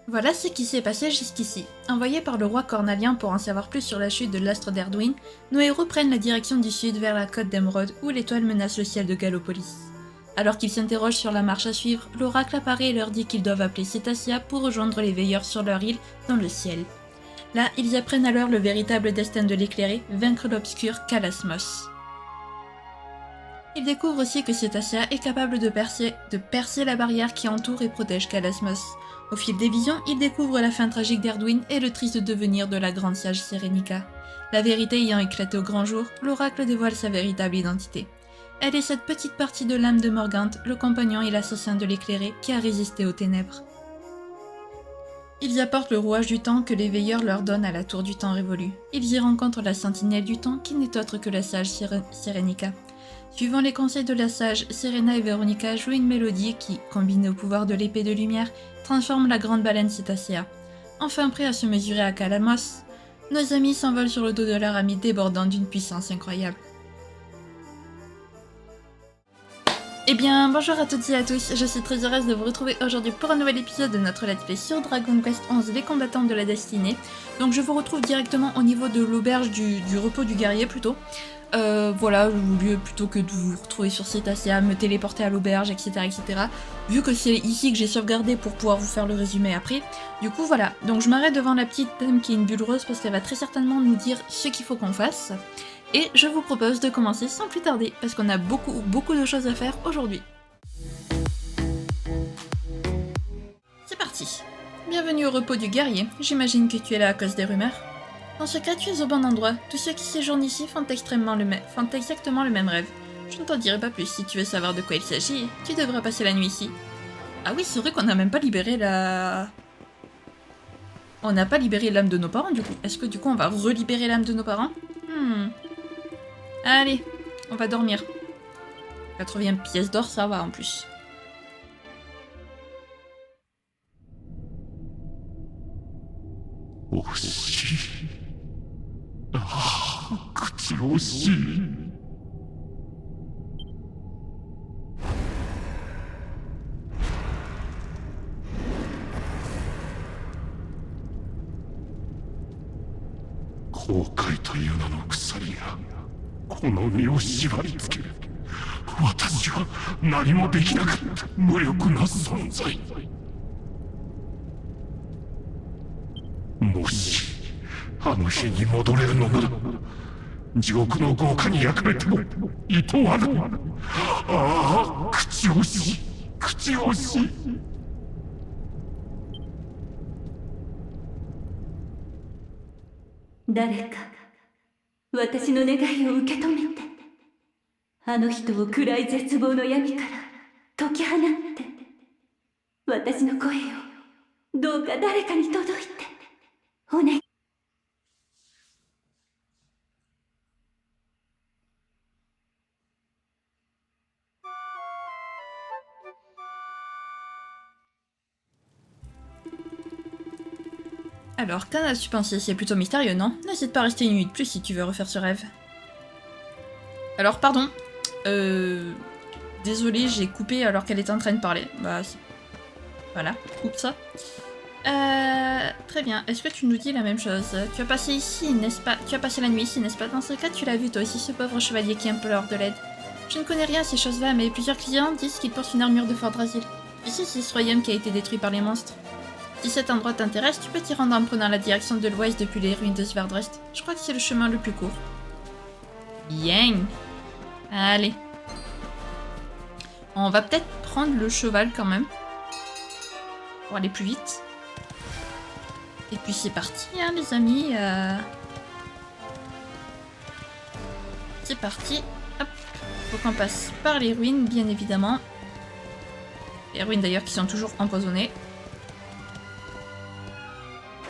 Voilà ce qui s'est passé jusqu'ici. Envoyés par le roi Cornalien pour en savoir plus sur la chute de l'astre d'Erdwin, nos héros prennent la direction du sud vers la côte d'Emeraude où l'étoile menace le ciel de Gallopolis. Alors qu'ils s'interrogent sur la marche à suivre, l'oracle apparaît et leur dit qu'ils doivent appeler Cetacea pour rejoindre les veilleurs sur leur île dans le ciel. Là, ils apprennent alors le véritable destin de l'éclairé, vaincre l'obscur Kalasmos. Ils découvrent aussi que Cetacea est capable de percer la barrière qui entoure et protège Kalasmos. Au fil des visions, ils découvrent la fin tragique d'Erdwin et le triste devenir de la grande sage Serenica. La vérité ayant éclaté au grand jour, l'oracle dévoile sa véritable identité. Elle est cette petite partie de l'âme de Morganthe, le compagnon et l'assassin de l'éclairé qui a résisté aux ténèbres. Ils apportent le rouage du temps que les veilleurs leur donnent à la tour du temps révolu. Ils y rencontrent la sentinelle du temps qui n'est autre que la sage Serenica. Suivant les conseils de la sage, Serena et Veronica jouent une mélodie qui, combinée au pouvoir de l'épée de lumière, transforme la grande baleine Cetacea. Enfin prêts à se mesurer à Kalamos, nos amis s'envolent sur le dos de leur ami débordant d'une puissance incroyable. Eh bien, bonjour à toutes et à tous, je suis très heureuse de vous retrouver aujourd'hui pour un nouvel épisode de notre let's play sur Dragon Quest XI, les combattants de la destinée. Donc je vous retrouve directement au niveau de l'auberge du repos du guerrier plutôt. Voilà, au lieu plutôt que de vous retrouver sur Cetacea, me téléporter à l'auberge, etc., etc. Vu que c'est ici que j'ai sauvegardé pour pouvoir vous faire le résumé après. Du coup, voilà. Donc je m'arrête devant la petite dame qui est une bulle rose parce qu'elle va très certainement nous dire ce qu'il faut qu'on fasse. Et je vous propose de commencer sans plus tarder, parce qu'on a beaucoup de choses à faire aujourd'hui. C'est parti. Bienvenue au repos du guerrier, j'imagine que tu es là à cause des rumeurs. Dans ce cas, tu es au bon endroit, tous ceux qui séjournent ici font exactement le même rêve. Je ne t'en dirai pas plus, si tu veux savoir de quoi il s'agit, tu devras passer la nuit ici. Ah oui, c'est vrai qu'on n'a même pas libéré la... On n'a pas libéré l'âme de nos parents du coup. Est-ce que du coup on va relibérer l'âme de nos parents? Allez, on va dormir. 80 pièces d'or, ça va en plus.誰か私の願いを受け止めて、あの人を暗い絶望の闇から解き放って、私の声をどうか誰かに届いてお願い。Alors, qu'en as-tu pensé? C'est plutôt mystérieux, non? N'hésite pas à rester une nuit de plus si tu veux refaire ce rêve. Alors, pardon. Désolée, j'ai coupé alors qu'elle était en train de parler. Bah, voilà, coupe ça. Très bien. Est-ce que tu nous dis la même chose? Tu as passé ici, n'est-ce pas? Tu as passé la nuit ici, n'est-ce pas? Dans ce cas, tu l'as vu toi aussi, ce pauvre chevalier qui implore de l'aide. Je ne connais rien à ces choses-là, mais plusieurs clients disent qu'il porte une armure de Fordrasil. Ici, c'est ce royaume qui a été détruit par les monstres. Si cet endroit t'intéresse, tu peux t'y rendre en prenant la direction de l'ouest depuis les ruines de Sverdrest. Je crois que c'est le chemin le plus court. Bien. Allez. On va peut-être prendre le cheval quand même. Pour aller plus vite. Et puis c'est parti, hein, les amis. C'est parti. Hop. Faut qu'on passe par les ruines, bien évidemment. Les ruines d'ailleurs qui sont toujours empoisonnées.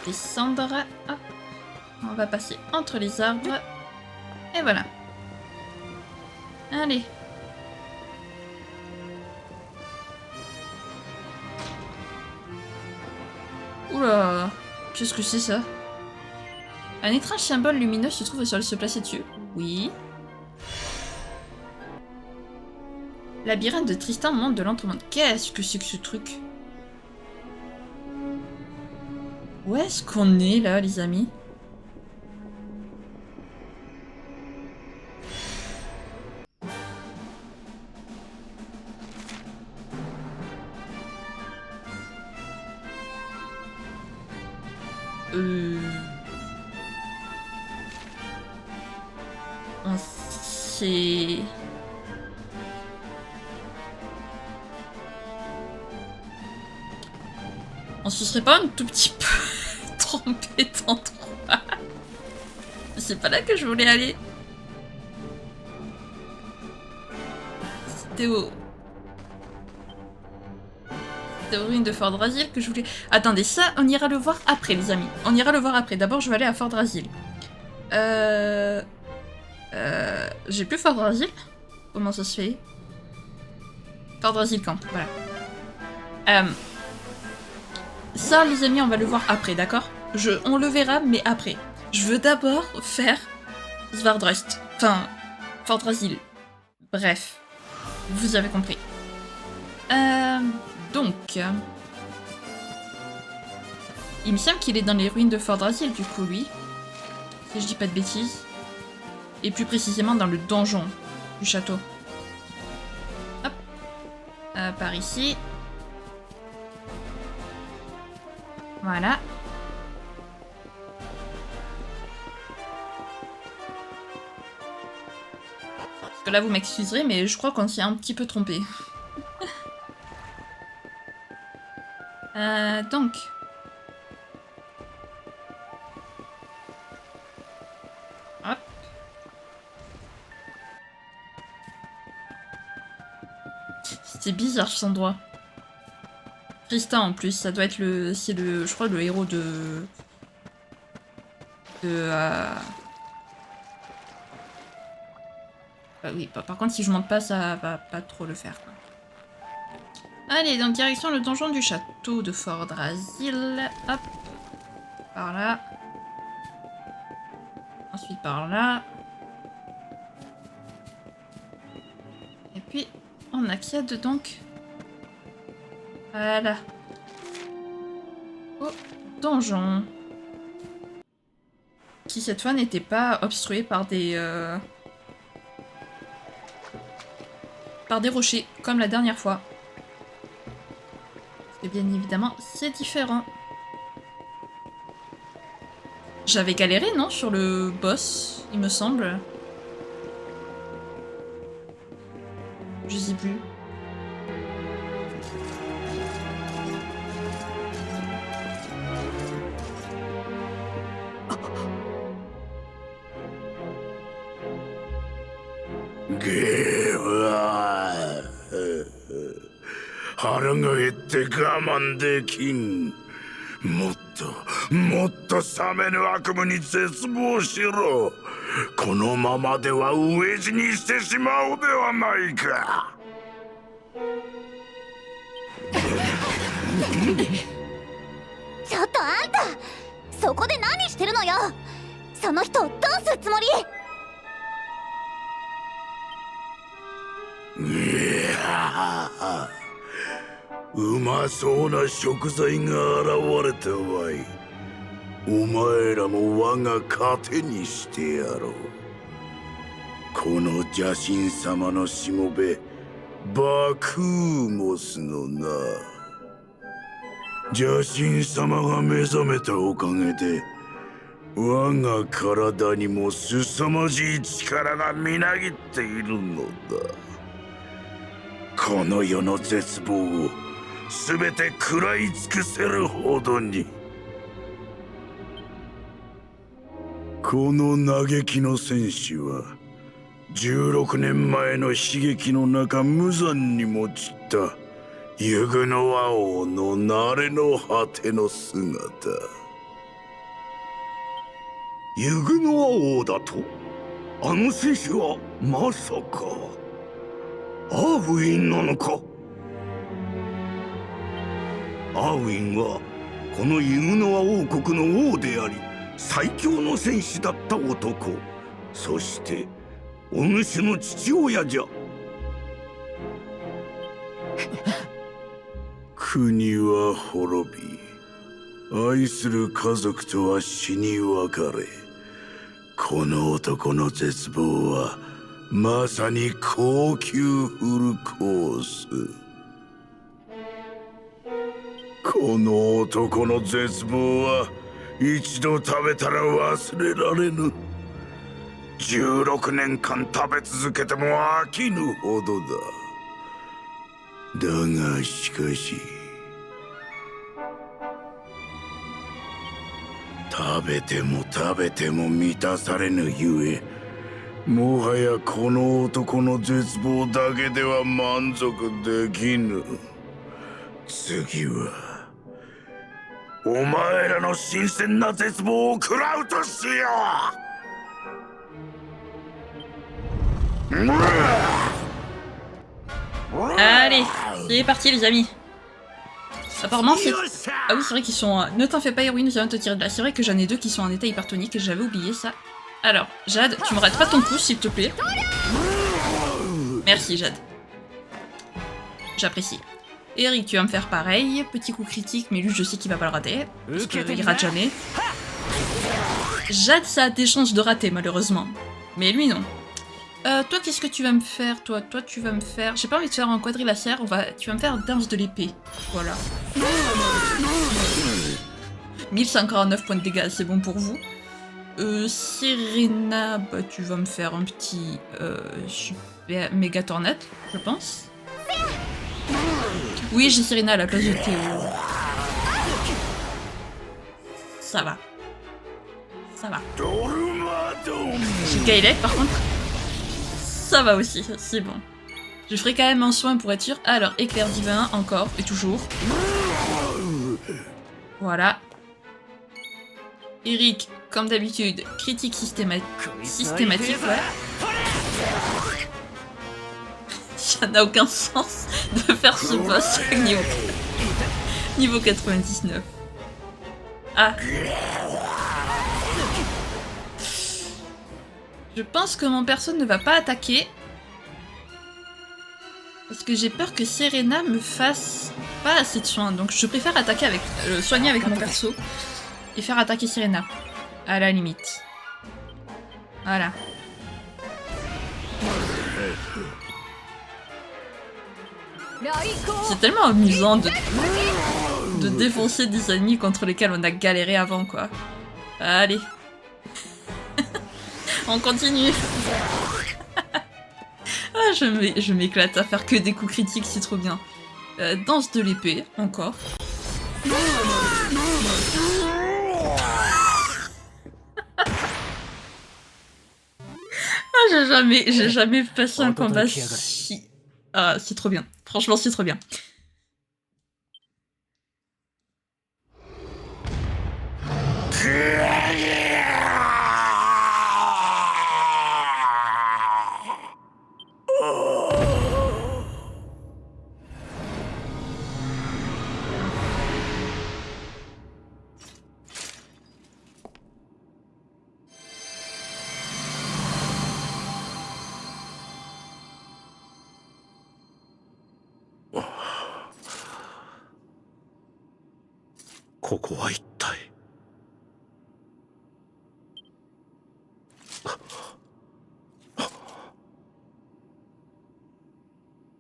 Descendre. Hop. On va passer entre les arbres. Et voilà. Allez. Oula. Qu'est-ce que c'est ça? Un étrange symbole lumineux se trouve sur se placer dessus. Oui. Labyrinthe de Tristan monte de l'entremonde. Qu'est-ce que c'est que ce truc? Où est-ce qu'on est là, les amis? C'est... On se serait pas un tout petit peu trompé d'endroit? C'est pas là que je voulais aller. C'était aux ruines de Fort Drasil que je voulais... Attendez, ça, on ira le voir après, les amis. On ira le voir après. D'abord, je vais aller à Fort Drasil. J'ai plus Fort Drasil? Comment ça se fait? Fort Drasil Camp, voilà. Ça, les amis, on va le voir après, d'accord? On le verra, mais après. Je veux d'abord faire Svardrust. Enfin, Fort Drasil. Bref. Vous avez compris. Donc... Il me semble qu'il est dans les ruines de Fort Drasil, du coup, lui. Si je dis pas de bêtises. Et plus précisément dans le donjon du château. Hop. Par ici. Voilà. Parce que là, vous m'excuserez, mais je crois qu'on s'est un petit peu trompé. Donc... Hop. C'était bizarre cet endroit. Tristan en plus, ça doit être le... C'est le... Je crois le héros de... oui, par contre si je monte pas, ça va pas trop le faire, quoi. Allez, donc direction le donjon du château de Fort Drasil. Hop. Par là. Ensuite par là. Et puis, on accède donc... Voilà. Au donjon. Qui cette fois n'était pas obstrué par des... par des rochers, comme la dernière fois. Et bien évidemment, c'est différent. J'avais galéré, non, sur le boss, il me semble. Je sais plus.腹が減って我慢できん。もっと冷めぬ悪夢に絶望しろ。このままでは飢え死にしてしまうではないか。ちょっとあんた、そこで何してるのよ。その人をどうするつもり？うまそうな食材が現れたわい。お前らも我が糧にしてやろう。この邪神様のしもべバクーモスのな。邪神様が目覚めたおかげで我が体にも凄まじい力がみなぎっているのだ。この世の絶望をすべて食らい尽くせるほどに。この嘆きの戦士は16年前の悲劇の中無残にも散ったユグノワ王の慣れの果ての姿。ユグノワ王だと？あの戦士はまさかアーウィンなのか？アーウィンはこのユグノワ王国の王であり最強の戦士だった男。そしてお主の父親じゃ。国は滅び愛する家族とは死に別れ、この男の絶望はまさに高級フルコース。この男の絶望は一度食べたら忘れられぬ。16年間食べ続けても飽きぬほどだ。だがしかし、食べても食べても満たされぬゆえ、もはやこの男の絶望だけでは満足できぬ。次はお前らの新鮮な絶望を食らうとしよう。Allez, c'est parti les amis. Apparemment c'est... Ah oui c'est vrai qu'ils sont... Ne t'en fais pas Erwin, je viens de te tirer de là. C'est vrai que j'en ai deux qui sont en état hypertonique et j'avais oublié ça. Alors, Jade, tu me rates pas ton coup s'il te plaît. Merci Jade. J'apprécie. Eric, tu vas me faire pareil. Petit coup critique, mais lui je sais qu'il va pas le rater. Parce qu'il rate jamais. Jade, ça a des chances de rater malheureusement. Mais lui non. Toi, qu'est-ce que tu vas me faire, toi, tu vas me faire... J'ai pas envie de faire un quadrilatère, tu vas me faire danse de l'épée. Voilà. 1149 points de dégâts, c'est bon pour vous. Serena, bah, tu vas me faire un petit... super méga tornade, je pense. Oui, j'ai Serena à la place de Théo. Ça va. Ça va. J'ai Kaelek, par contre. Ça va aussi, c'est bon. Je ferai quand même un soin pour être sûr. Alors, éclair divin, encore, et toujours. Voilà. Eric, comme d'habitude, critique systématique, ouais. Ça n'a aucun sens de faire ce boss niveau 99. Ah. Je pense que mon perso ne va pas attaquer. Parce que j'ai peur que Serena me fasse pas assez de soins. Donc je préfère attaquer avec... soigner avec mon perso. Et faire attaquer Serena. À la limite. Voilà. C'est tellement amusant de défoncer des ennemis contre lesquels on a galéré avant, quoi. Allez. On continue. Ah, je m'éclate à faire que des coups critiques, c'est trop bien. Danse de l'épée, encore. Ah, j'ai jamais passé un combat si... Ah, c'est trop bien. Franchement, c'est trop bien.ここは一体。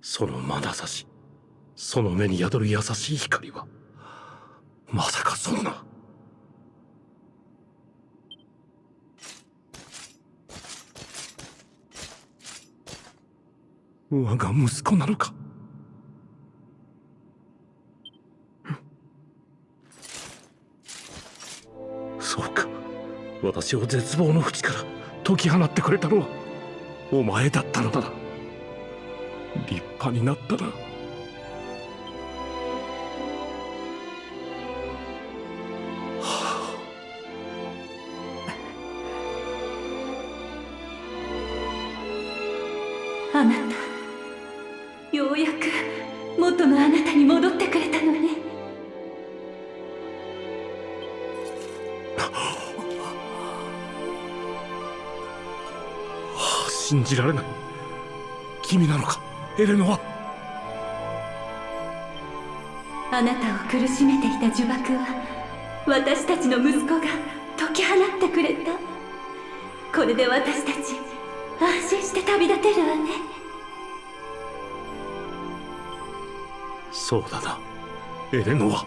その眼差し、その目に宿る優しい光は、まさかそんな。我が息子なのか。そうか、私を絶望の淵から解き放ってくれたのはお前だったのだな。立派になったな。あなた、ようやく元のあなたに戻ってくれたのね。信じられない。君なのか、エレノは。あなたを苦しめていた呪縛は私たちの息子が解き放ってくれた。これで私たち安心して旅立てるわね。そうだな、エレノア。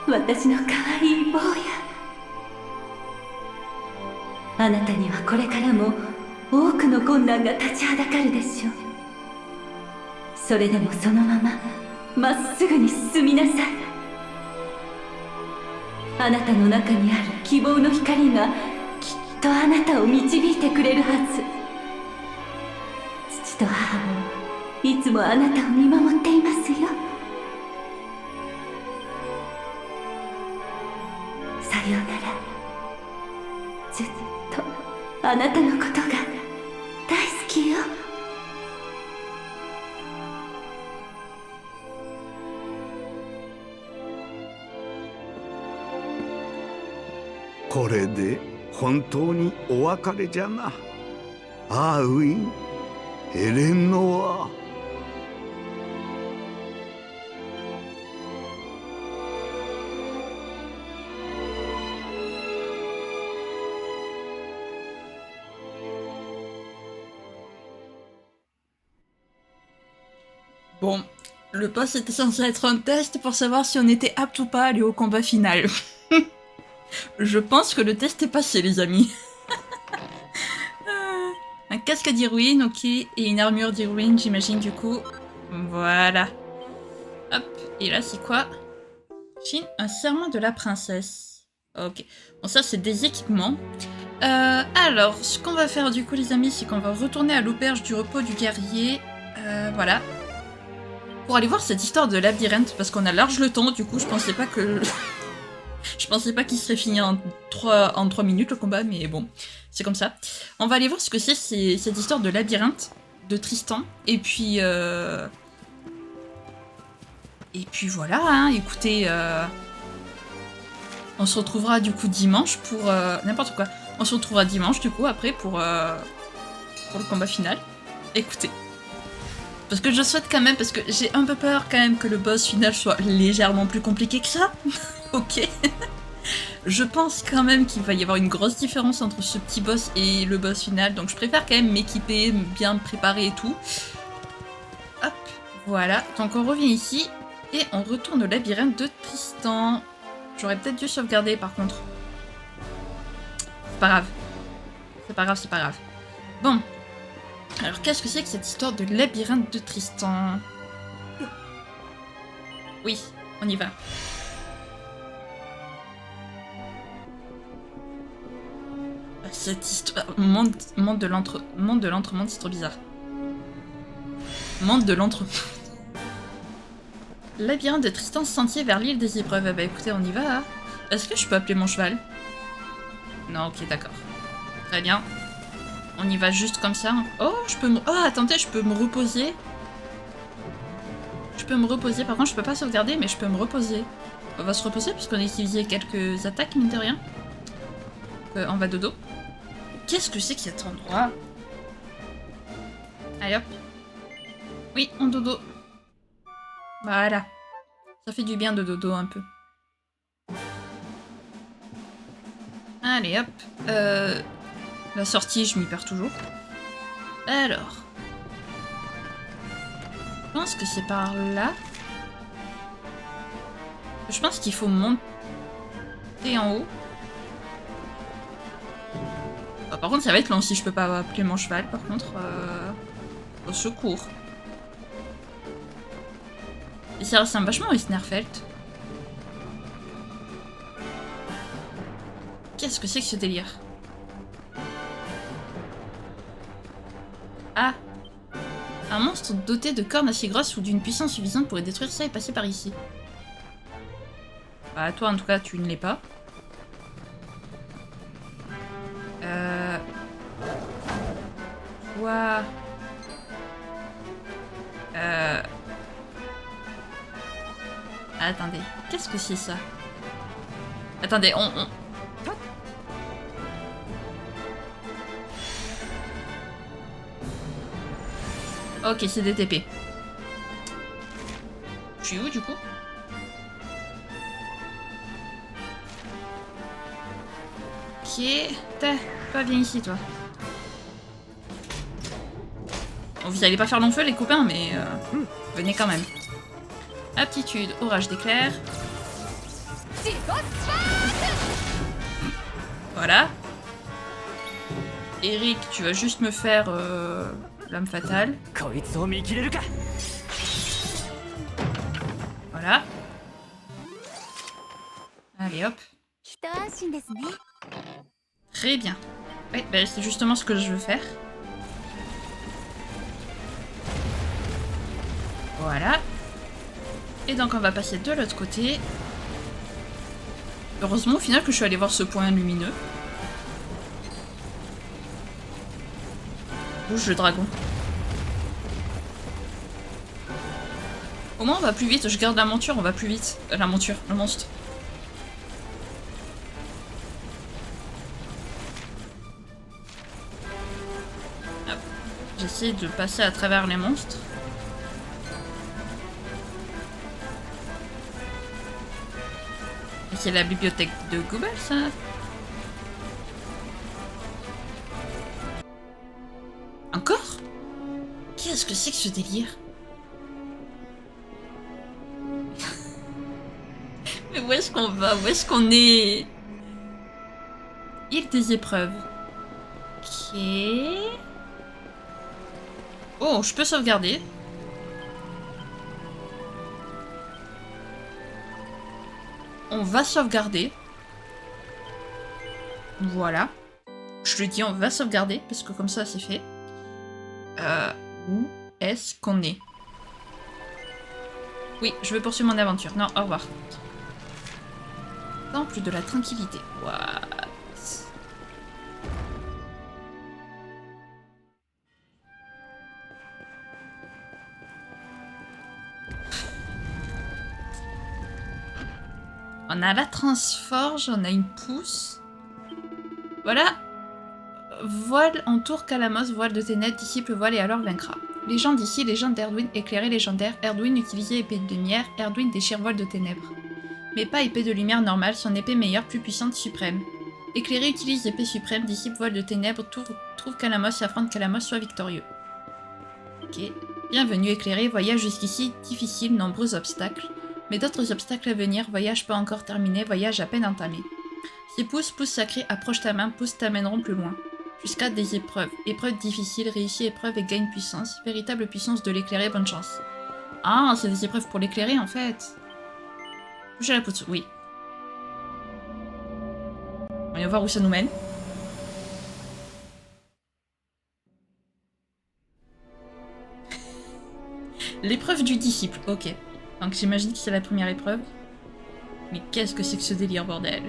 私の可愛い坊や。あなたにはこれからも多くの困難が立ちはだかるでしょう。それでもそのまままっすぐに進みなさい。あなたの中にある希望の光がきっとあなたを導いてくれるはず。父と母もいつもあなたを見守っていますよ。さようなら。ずっとあなたのことが大好きよ。これで本当にお別れじゃな。アーウィン、エレノア。Bon, le boss était censé être un test pour savoir si on était apte ou pas à aller au combat final. Je pense que le test est passé, les amis. Un casque d'Irwin, ok, et une armure d'Irwin, j'imagine, du coup. Voilà. Hop, et là, c'est quoi? Shin, un serment de la princesse. Ok. Bon, ça, c'est des équipements. Alors, ce qu'on va faire, du coup, les amis, c'est qu'on va retourner à l'auberge du repos du guerrier. Voilà. Pour aller voir cette histoire de labyrinthe, parce qu'on a large le temps, du coup, je pensais pas que... Je pensais pas qu'il serait fini en 3 minutes le combat, mais bon, c'est comme ça. On va aller voir ce que c'est cette histoire de labyrinthe de Tristan. Et puis voilà, hein, écoutez, on se retrouvera du coup dimanche pour... n'importe quoi. On se retrouvera dimanche du coup après pour le combat final. Écoutez. Parce que je souhaite quand même, parce que j'ai un peu peur quand même que le boss final soit légèrement plus compliqué que ça. Ok. Je pense quand même qu'il va y avoir une grosse différence entre ce petit boss et le boss final, donc je préfère quand même m'équiper, bien me préparer et tout. Hop, voilà. Donc on revient ici, et on retourne au labyrinthe de Tristan. J'aurais peut-être dû sauvegarder par contre. C'est pas grave. C'est pas grave, c'est pas grave. Bon. Alors qu'est-ce que c'est que cette histoire de labyrinthe de Tristan? Oui, on y va. Cette histoire... Monde de l'entremonde, c'est trop bizarre. Monde de l'entremonde. Labyrinthe de Tristan, sentier vers l'île des épreuves. Bah écoutez, on y va. Hein. Est-ce que je peux appeler mon cheval? Non, ok, d'accord. Très bien. On y va juste comme ça. Oh, je peux me... Oh, attendez, je peux me reposer. Je peux me reposer. Par contre, je peux pas sauvegarder, mais je peux me reposer. On va se reposer puisqu'on a utilisé quelques attaques, mine de rien. On va dodo. Qu'est-ce que c'est que cet endroit? Allez hop. Oui, on dodo. Voilà. Ça fait du bien de dodo un peu. Allez hop. La sortie, je m'y perds toujours. Alors. Je pense que c'est par là. Je pense qu'il faut monter en haut. Oh, par contre, ça va être long si je peux pas appeler mon cheval, par contre. Au secours. Et ça ressemble vachement à Snerfeld. Qu'est-ce que c'est que ce délire? Ah! Un monstre doté de cornes assez grosses ou d'une puissance suffisante pourrait détruire ça et passer par ici. Bah, toi, en tout cas, tu ne l'es pas. quoi? Attendez, qu'est-ce que c'est ça? Attendez, Ok, c'est des TP. Je suis où du coup? Ok, toi viens ici toi. Bon, vous allez pas faire long feu les copains, mais venez quand même. Aptitude, orage d'éclair. Voilà. Eric, tu vas juste me faire lame fatale. Voilà. Allez hop. Très bien. Ouais, bah, c'est justement ce que je veux faire. Voilà. Et donc on va passer de l'autre côté. Heureusement au final que je suis allée voir ce point lumineux. Bouge le dragon. Au moins on va plus vite, je garde la monture, on va plus vite. La monture, le monstre. Hop. J'essaie de passer à travers les monstres. C'est la bibliothèque de Google, ça? Encore? Qu'est-ce que c'est que ce délire? Mais où est-ce qu'on va? Où est-ce qu'on est? Île des épreuves. Ok. Oh, je peux sauvegarder. On va sauvegarder. Voilà. Je le dis, on va sauvegarder, parce que comme ça, c'est fait. Où est-ce qu'on est? Oui, je veux poursuivre mon aventure. Non, au revoir. Temple de la tranquillité. What? On a la transforge, on a une pousse. Voilà. Voile entoure Calamos, voile de ténèbres, disciple voile et alors vaincra. Légende d'ici, légende d'Erdwin, éclairé légendaire, Erdwin utilisait épée de lumière, Erdwin déchire voile de ténèbres. Mais pas épée de lumière normale, son épée meilleure, plus puissante, suprême. Éclairé utilise épée suprême, disciple voile de ténèbres, trouve Calamos et affronte Calamos, soit victorieux. Ok. Bienvenue éclairé, voyage jusqu'ici, difficile, nombreux obstacles. Mais d'autres obstacles à venir, voyage pas encore terminé, voyage à peine entamé. Si pouce sacré, approche ta main, pouces t'amèneront plus loin. Jusqu'à des épreuves. Épreuves difficiles, réussis épreuve et gagne puissance. Véritable puissance de l'éclairer, bonne chance. Ah, c'est des épreuves pour l'éclairer en fait. Bouger la pousse, oui. On va voir où ça nous mène. L'épreuve du disciple, ok. Donc j'imagine que c'est la première épreuve. Mais qu'est-ce que c'est que ce délire, bordel?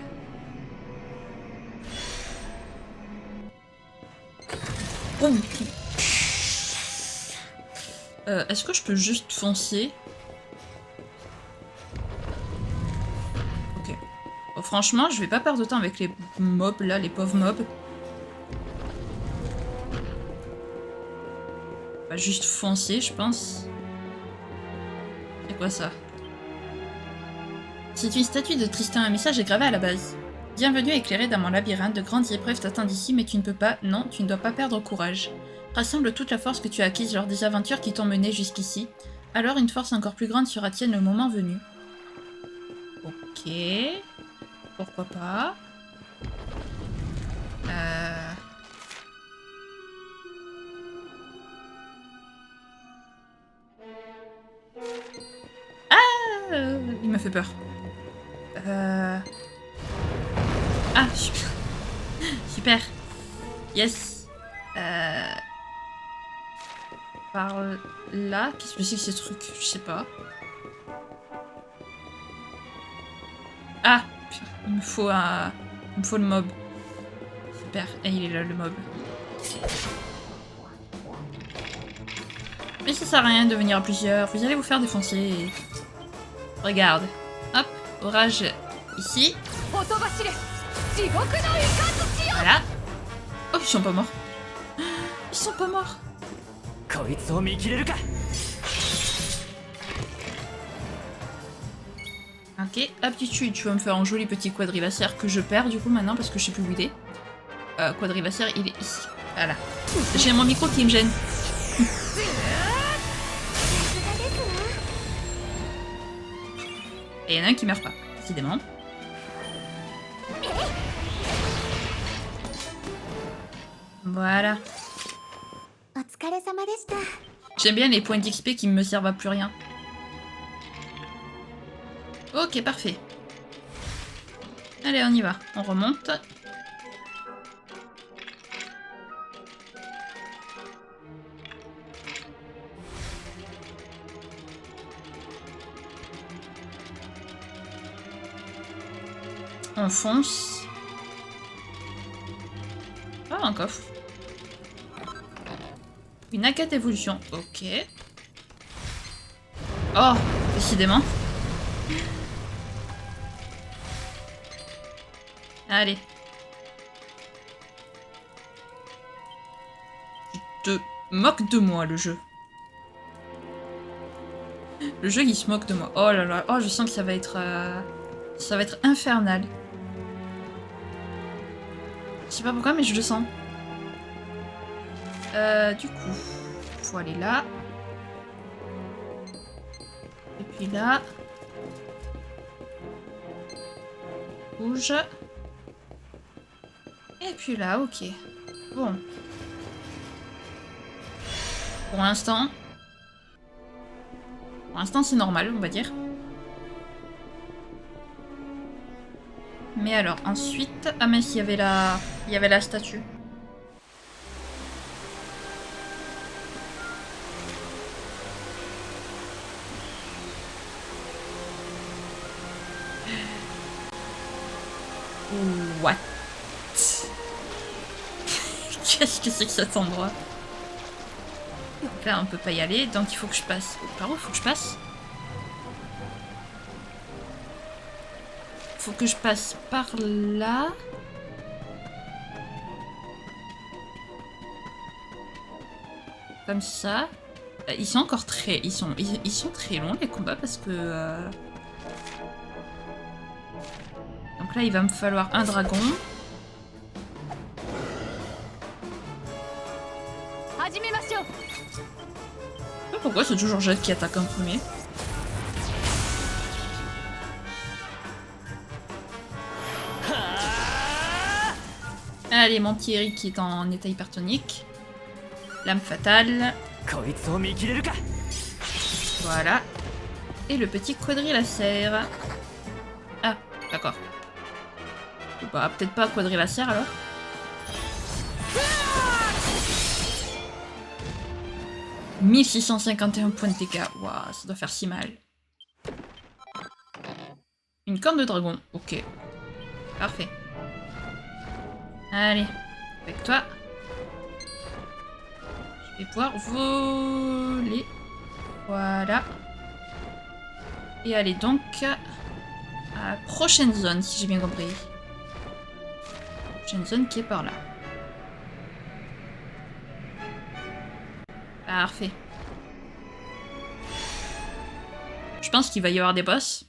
Oh. Est-ce que je peux juste foncer? Ok. Bon, franchement, je vais pas perdre de temps avec les mobs là, les pauvres mobs. On va juste foncer, je pense. C'est quoi ça? C'est une statue de Tristan, un message est gravé à la base. Bienvenue éclairé dans mon labyrinthe, de grandes épreuves t'attendent ici, mais tu ne peux pas, non, tu ne dois pas perdre courage. Rassemble toute la force que tu as acquise lors des aventures qui t'ont mené jusqu'ici. Alors une force encore plus grande sera tienne le moment venu. Ok. Pourquoi pas. Il m'a fait peur. Ah, super. Super. Yes. Par là, qu'est-ce que c'est que ces trucs? Je sais pas. Ah, il me faut le mob. Super. Et il est là, le mob. Mais ça sert à rien de venir à plusieurs, vous allez vous faire défoncer. Regarde. Hop, orage ici. Voilà. Oh, ils sont pas morts. Ils sont pas morts. Ok, aptitude, tu vas me faire un joli petit quadrilatère que je perds du coup maintenant parce que je sais plus où il est. Quadrilatère, il est ici. Voilà. J'ai mon micro qui me gêne. Et il y en a un qui meurt pas, décidément. Voilà. J'aime bien les points d'XP qui me servent à plus rien. Ok, parfait. Allez, on y va. On remonte. On fonce. Ah, un coffre. Une agate d'évolution. Ok. Oh, décidément. Allez. Tu te moques de moi, le jeu. Le jeu, il se moque de moi. Oh là là. Oh, je sens que ça va être infernal. Je sais pas pourquoi, mais je le sens. Du coup, faut aller là. Et puis là. Rouge. Et puis là, ok. Bon. Pour l'instant, c'est normal, on va dire. Mais alors, ensuite... Ah mince, il y avait la statue. What? Qu'est-ce que c'est que cet endroit? Donc là, on peut pas y aller, donc il faut que je passe... Par où il faut que je passe? Faut que je passe par là. Comme ça. Ils sont encore très... Ils sont très longs, les combats, parce que... Donc là, il va me falloir un dragon. Je sais pas pourquoi c'est toujours Jade qui attaque en premier. Allez, mon petit Eric qui est en état hypertonique. Lame fatale. Voilà. Et le petit quadrilatère. Ah, d'accord. Bah, peut-être pas quadrilatère alors. « 1651 points de dégâts. Waouh, ça doit faire si mal. Une corne de dragon. Ok. Parfait. Allez. Avec toi. Je vais pouvoir voler. Voilà. Et aller donc à la prochaine zone, si j'ai bien compris. Prochaine zone qui est par là. Parfait. Je pense qu'il va y avoir des boss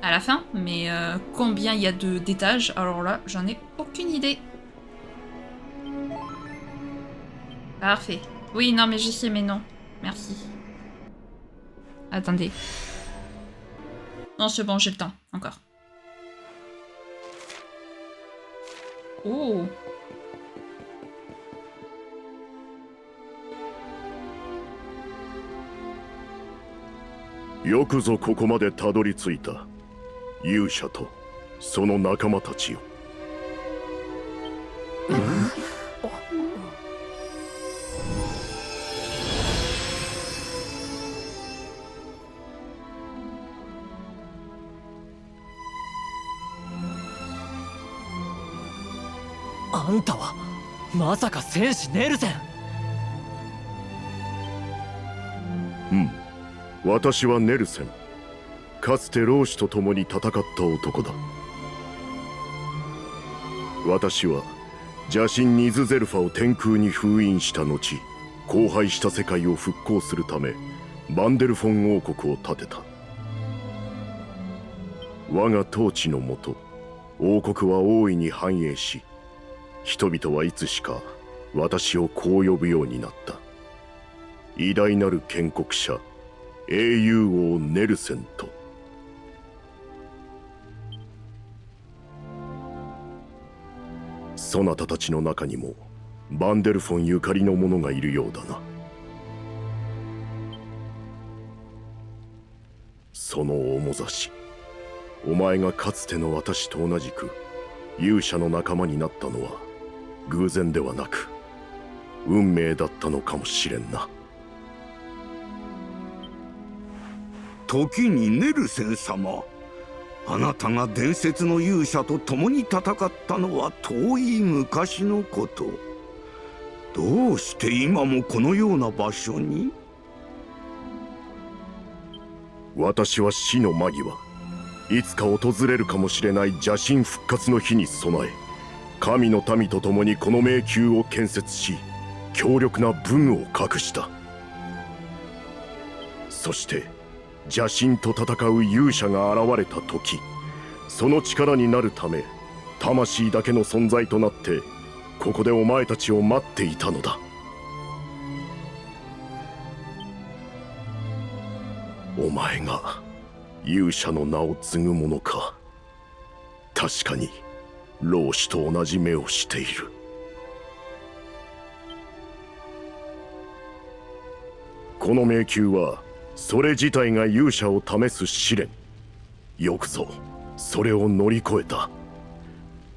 à la fin, mais combien il y a d'étages, alors là, j'en ai aucune idée. Parfait. Oui, non, mais je sais, mais non. Merci. Attendez. Non, c'est bon, j'ai le temps, encore. Oh! «よくぞここまでたどり着いた勇者とその仲間たちよ。あんたはまさか戦士ネルセン。私はネルセン。かつて老子と共に戦った男だ。私は邪神ニズゼルファを天空に封印した後、荒廃した世界を復興するためバンデルフォン王国を建てた。我が統治のもと、王国は大いに繁栄し、人々はいつしか私をこう呼ぶようになった。偉大なる建国者、英雄王ネルセンと。そなたたちの中にもバンデルフォンゆかりの者がいるようだな。その面差し、お前がかつての私と同じく勇者の仲間になったのは偶然ではなく運命だったのかもしれんな。時にネルセン様、あなたが伝説の勇者と共に戦ったのは遠い昔のこと。どうして今もこのような場所に？私は死の間際、いつか訪れるかもしれない邪神復活の日に備え、神の民と共にこの迷宮を建設し、強力な武具を隠した。そして邪神と戦う勇者が現れた時、その力になるため魂だけの存在となってここでお前たちを待っていたのだ。お前が勇者の名を継ぐ者か。確かに老子と同じ目をしている。この迷宮はそれ自体が勇者を試す試練。よくぞそれを乗り越えた。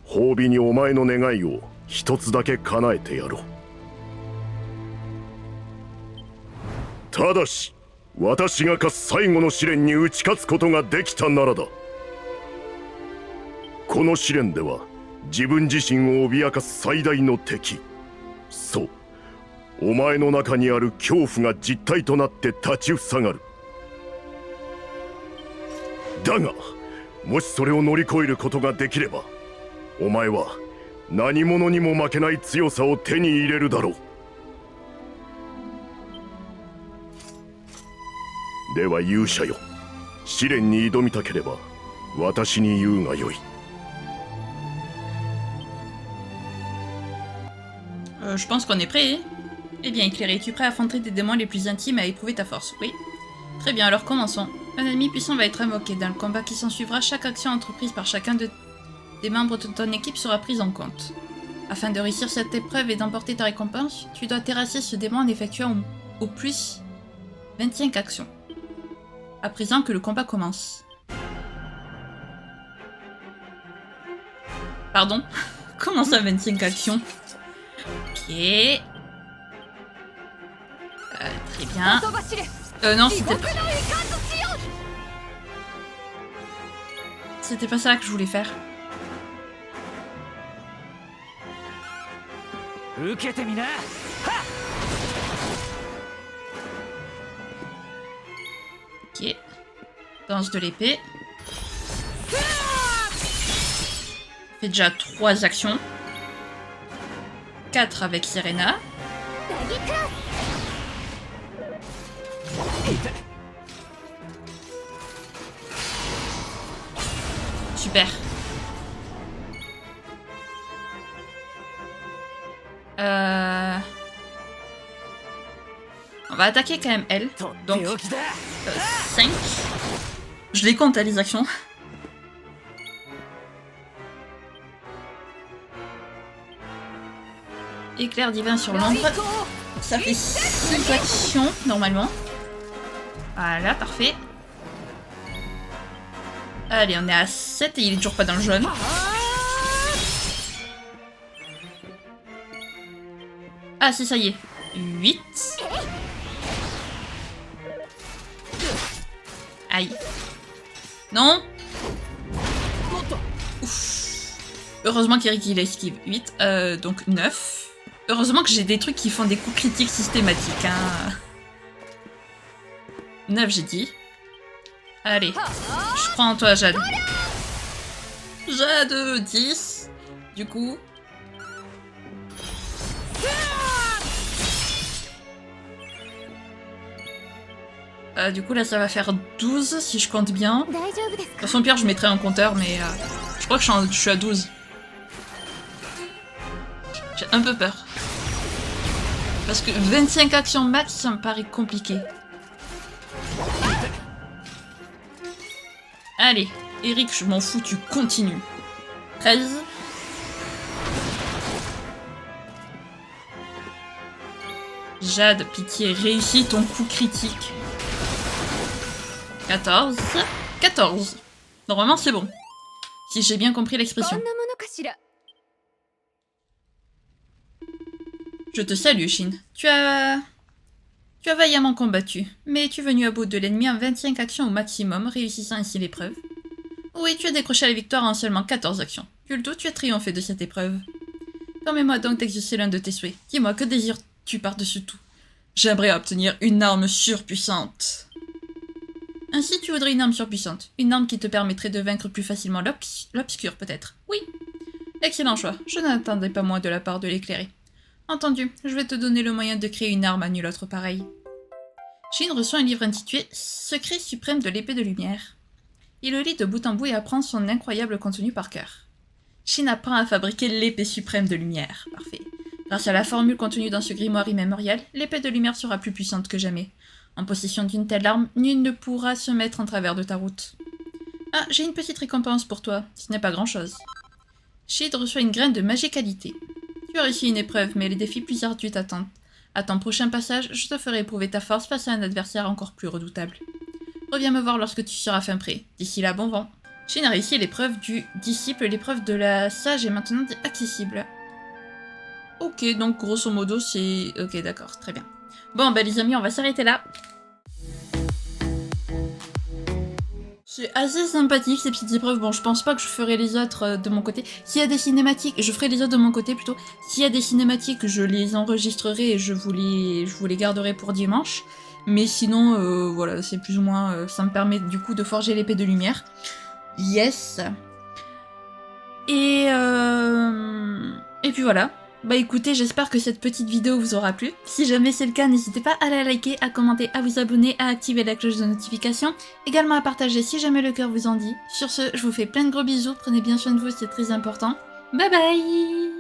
褒美にお前の願いを一つだけ叶えてやろう。ただし私が課す最後の試練に打ち勝つことができたならだ。この試練では自分自身を脅かす最大の敵、そう、お前の中にある恐怖が実体となって立ちふさがる。だがもしそれを乗り越えることができれば、お前は何者にも負けない強さを手に入れるだろう。では勇者よ、試練に挑みたければ私に言うがよい。Je pense qu'on est prêt. Eh bien, éclairé, es-tu prêt à affronter tes démons les plus intimes et à éprouver ta force? Oui. Très bien, alors commençons. Un ennemi puissant va être invoqué. Dans le combat qui s'ensuivra, chaque action entreprise par chacun des membres de ton équipe sera prise en compte. Afin de réussir cette épreuve et d'emporter ta récompense, tu dois terrasser ce démon en effectuant au plus 25 actions. À présent que le combat commence. Pardon? Comment ça 25 actions? Ok. Très bien. Non, c'était pas ça que je voulais faire. Ok. Danse de l'épée. Fait déjà 3 actions. 4 avec Sirena. Super. On va attaquer quand même elle. Donc 5. Je les compte à les actions. Éclair divin sur l'ombre. Ça fait 6 actions normalement. Voilà, parfait. Allez, on est à 7 et il est toujours pas dans le jaune. Ah si, ça y est. 8. Aïe. Non. Ouf. Heureusement qu'Eric il esquive. 8, donc 9. Heureusement que j'ai des trucs qui font des coups critiques systématiques. Hein. 9 j'ai dit. Allez, je prends en toi Jade. Jade 10. Du coup... du coup là ça va faire 12 si je compte bien. De toute façon pire je mettrai un compteur mais je crois que je suis à 12. J'ai un peu peur. Parce que 25 actions max ça me paraît compliqué. Allez, Eric je m'en fous, tu continues. 13. Jade, pitié, réussis ton coup critique. 14. 14. Normalement, c'est bon. Si j'ai bien compris l'expression. Je te salue, Shin. Tu as vaillamment combattu, mais tu es venu à bout de l'ennemi en 25 actions au maximum, réussissant ainsi l'épreuve. Oui, tu as décroché la victoire en seulement 14 actions. Guldo, tu as triomphé de cette épreuve. Permets-moi donc d'exaucer l'un de tes souhaits. Dis-moi, que désires-tu par-dessus tout? J'aimerais obtenir une arme surpuissante. Ainsi, tu voudrais une arme surpuissante. Une arme qui te permettrait de vaincre plus facilement l'obscur, peut-être. Oui. Excellent choix. Je n'attendais pas moins de la part de l'éclairé. Entendu. Je vais te donner le moyen de créer une arme à nul autre pareil. Shin reçoit un livre intitulé « Secret suprême de l'épée de lumière ». Il le lit de bout en bout et apprend son incroyable contenu par cœur. Shin apprend à fabriquer l'épée suprême de lumière. Parfait. Grâce à la formule contenue dans ce grimoire immémorial, l'épée de lumière sera plus puissante que jamais. En possession d'une telle arme, nul ne pourra se mettre en travers de ta route. Ah, j'ai une petite récompense pour toi. Ce n'est pas grand-chose. Shid reçoit une graine de magie qualité. Tu as réussi une épreuve, mais les défis plus ardus t'attendent. À ton prochain passage, je te ferai éprouver ta force face à un adversaire encore plus redoutable. Reviens me voir lorsque tu seras fin prêt. D'ici là, bon vent. Shin a réussi l'épreuve du disciple, l'épreuve de la sage est maintenant accessible. Ok, donc grosso modo c'est... Ok, d'accord, très bien. Bon, bah les amis, on va s'arrêter là. C'est assez sympathique ces petites épreuves. Bon, je pense pas que je ferai les autres de mon côté. S'il y a des cinématiques, je ferai les autres de mon côté plutôt. S'il y a des cinématiques, je les enregistrerai et je vous les garderai pour dimanche. Mais sinon, voilà, c'est plus ou moins... ça me permet du coup de forger l'épée de lumière. Yes. Et puis voilà. Bah écoutez, j'espère que cette petite vidéo vous aura plu. Si jamais c'est le cas, n'hésitez pas à la liker, à commenter, à vous abonner, à activer la cloche de notification. Également à partager si jamais le cœur vous en dit. Sur ce, je vous fais plein de gros bisous. Prenez bien soin de vous, c'est très important. Bye bye!